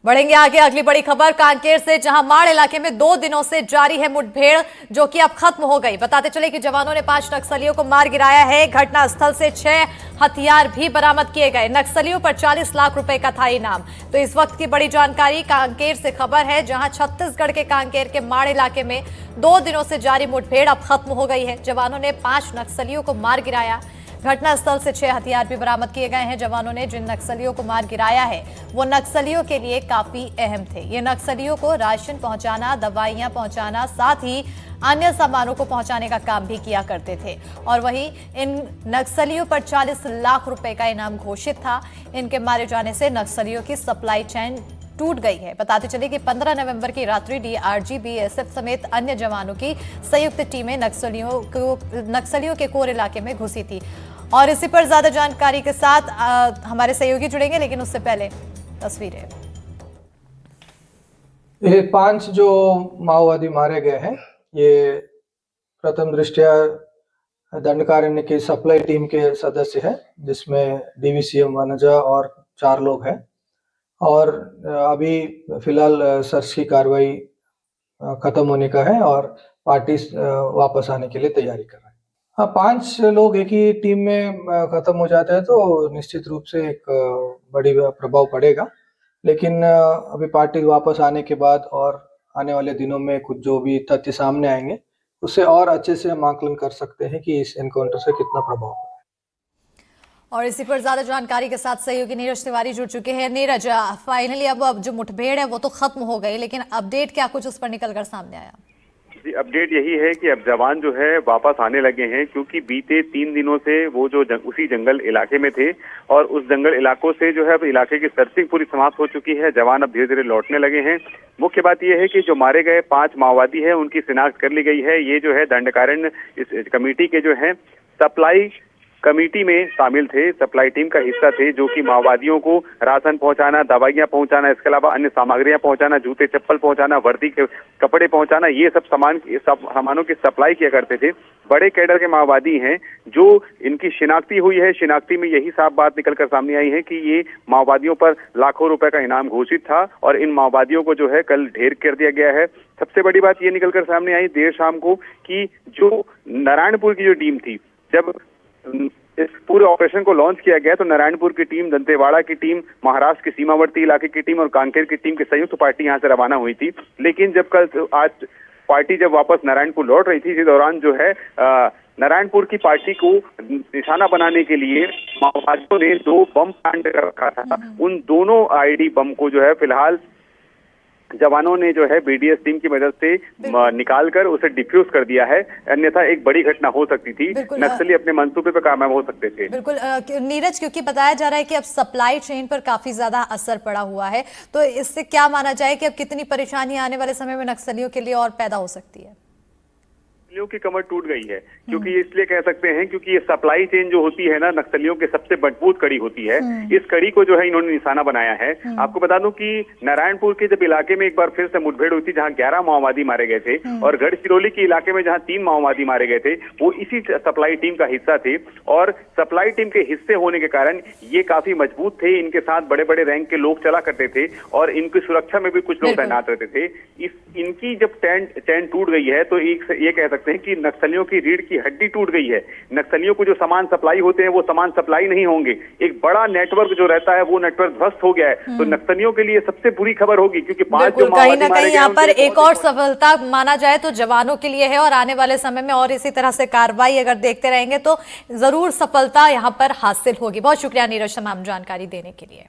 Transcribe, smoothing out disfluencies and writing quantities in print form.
बढ़ेंगे आगे अगली बड़ी खबर कांकेर से, जहां माड़ इलाके में 2 दिनों से जारी है मुठभेड़, जो कि अब खत्म हो गई। बताते चले कि जवानों ने 5 नक्सलियों को मार गिराया है। घटनास्थल से 6 हथियार भी बरामद किए गए। नक्सलियों पर 40 लाख रुपए का था इनाम। तो इस वक्त की बड़ी जानकारी कांकेर से खबर है, जहां छत्तीसगढ़ के कांकेर के माड़ इलाके में 2 दिनों से जारी मुठभेड़ अब खत्म हो गई है। जवानों ने 5 नक्सलियों को मार गिराया। घटनास्थल से 6 हथियार भी बरामद किए गए हैं। जवानों ने जिन नक्सलियों को मार गिराया है वो नक्सलियों के लिए काफी अहम थे। ये नक्सलियों को राशन पहुंचाना, दवाइयां पहुंचाना, साथ ही अन्य सामानों को पहुंचाने का काम भी किया करते थे। और वहीं इन नक्सलियों पर 40 लाख रुपए का इनाम घोषित था। इनके मारे जाने से नक्सलियों की सप्लाई चेन टूट गई है। बताते चले कि 15 नवंबर की रात्रि डीआरजी, बीएसएफ समेत अन्य जवानों की संयुक्त टीमें नक्सलियों के कोर इलाके में घुसी थी। और इसी पर ज्यादा जानकारी के साथ हमारे सहयोगी जुड़ेंगे, लेकिन उससे पहले तस्वीरें। ये 5 जो माओवादी मारे गए हैं, ये प्रथम दृष्टया दंडकारण्य की सप्लाई टीम के सदस्य हैं, जिसमें डीवीसीएम वनजा और 4 लोग हैं। और अभी फिलहाल सर्च की कार्रवाई खत्म होने का है और पार्टी वापस आने के लिए तैयारी कर रहे हैं। हाँ, 5 लोग एक ही टीम में खत्म हो जाते हैं तो निश्चित रूप से एक बड़ी प्रभाव पड़ेगा। लेकिन अभी पार्टी वापस आने के बाद और आने वाले दिनों में कुछ जो भी तथ्य सामने आएंगे, उससे और अच्छे से हम आकलन कर सकते हैं कि इस एनकाउंटर से कितना प्रभाव है। और इसी पर ज्यादा जानकारी के साथ सहयोगी नीरज तिवारी जुड़ चुके हैं। नीरज, फाइनली अब जो मुठभेड़ है वो तो खत्म हो गई, लेकिन अपडेट क्या कुछ उस पर निकल कर सामने आया? जी, अपडेट यही है कि अब जवान जो है वापस आने लगे हैं, क्योंकि बीते 3 दिनों से वो जो उसी जंगल इलाके में थे और उस जंगल इलाकों से जो है अब इलाके की सर्चिंग पूरी समाप्त हो चुकी है। जवान अब धीरे धीरे लौटने लगे हैं। मुख्य बात यह है कि जो मारे गए 5 माओवादी हैं उनकी शिनाख्त कर ली गई है। ये जो है दंडकारण्य इस कमेटी के जो है सप्लाई कमेटी में शामिल थे, सप्लाई टीम का हिस्सा थे, जो कि माओवादियों को राशन पहुंचाना, दवाइयां पहुंचाना, इसके अलावा अन्य सामग्रियां पहुंचाना, जूते चप्पल पहुंचाना, वर्दी के कपड़े पहुंचाना, ये सब सामानों की सप्लाई किया करते थे। बड़े कैडर के माओवादी हैं जो इनकी शिनाख्ती हुई है। शिनाख्ती में यही साफ बात निकलकर सामने आई है कि ये माओवादियों पर लाखों रुपए का इनाम घोषित था और इन माओवादियों को जो है कल ढेर कर दिया गया है। सबसे बड़ी बात ये निकलकर सामने आई देर शाम को कि जो नारायणपुर की जो टीम थी, जब इस पूरे ऑपरेशन को लॉन्च किया गया तो नारायणपुर की टीम, दंतेवाड़ा की टीम, महाराष्ट्र के सीमावर्ती इलाके की टीम और कांकेर की टीम की संयुक्त पार्टी यहां से रवाना हुई थी। लेकिन जब आज पार्टी जब वापस नारायणपुर लौट रही थी, इसी दौरान जो है नारायणपुर की पार्टी को निशाना बनाने के लिए माओवादियों ने 2 बम प्लांट कर रखा था। उन दोनों आईडी बम को जो है फिलहाल जवानों ने जो है बीडीएस टीम की मदद से निकालकर उसे डिफ्यूज कर दिया है, अन्यथा एक बड़ी घटना हो सकती थी। नक्सली अपने मंसूबे पर कामयाब हो सकते थे। बिल्कुल नीरज, क्योंकि बताया जा रहा है कि अब सप्लाई चेन पर काफी ज्यादा असर पड़ा हुआ है, तो इससे क्या माना जाए कि अब कितनी परेशानी आने वाले समय में नक्सलियों के लिए और पैदा हो सकती है? नक्सलियों की कमर टूट गई है, क्योंकि इसलिए कह सकते हैं क्योंकि ये सप्लाई चेन जो होती है ना, नक्सलियों के सबसे मजबूत कड़ी होती है। इस कड़ी को जो है इन्होंने निशाना बनाया है। आपको बता दूं कि नारायणपुर के जब इलाके में एक बार फिर से मुठभेड़ हुई थी, जहां 11 माओवादी मारे गए थे, और गढ़चिरौली के इलाके में जहां 3 माओवादी मारे गए थे, वो इसी सप्लाई टीम का हिस्सा थे। और सप्लाई टीम के हिस्से होने के कारण ये काफी मजबूत थे। इनके साथ बड़े बड़े रैंक के लोग चला करते थे और इनकी सुरक्षा में भी कुछ लोग तैनात रहते थे। इनकी जब चैन टूट गई है तो ये कह सकते हैं कि नक्सलियों की रीढ़ की हड्डी टूट गई है। नक्सलियों को जो सामान सप्लाई होते हैं वो सामान सप्लाई नहीं होंगे। एक बड़ा नेटवर्क जो रहता है वो नेटवर्क ध्वस्त हो गया है। तो नक्सलियों के लिए सबसे बुरी खबर होगी, क्योंकि 5 जो कहीं ना कहीं यहाँ पर एक और सफलता माना जाए तो जवानों के लिए है। और आने वाले समय में और इसी तरह से कार्रवाई अगर देखते रहेंगे तो जरूर सफलता यहाँ पर हासिल होगी। बहुत शुक्रिया नीरज तमाम जानकारी देने के लिए।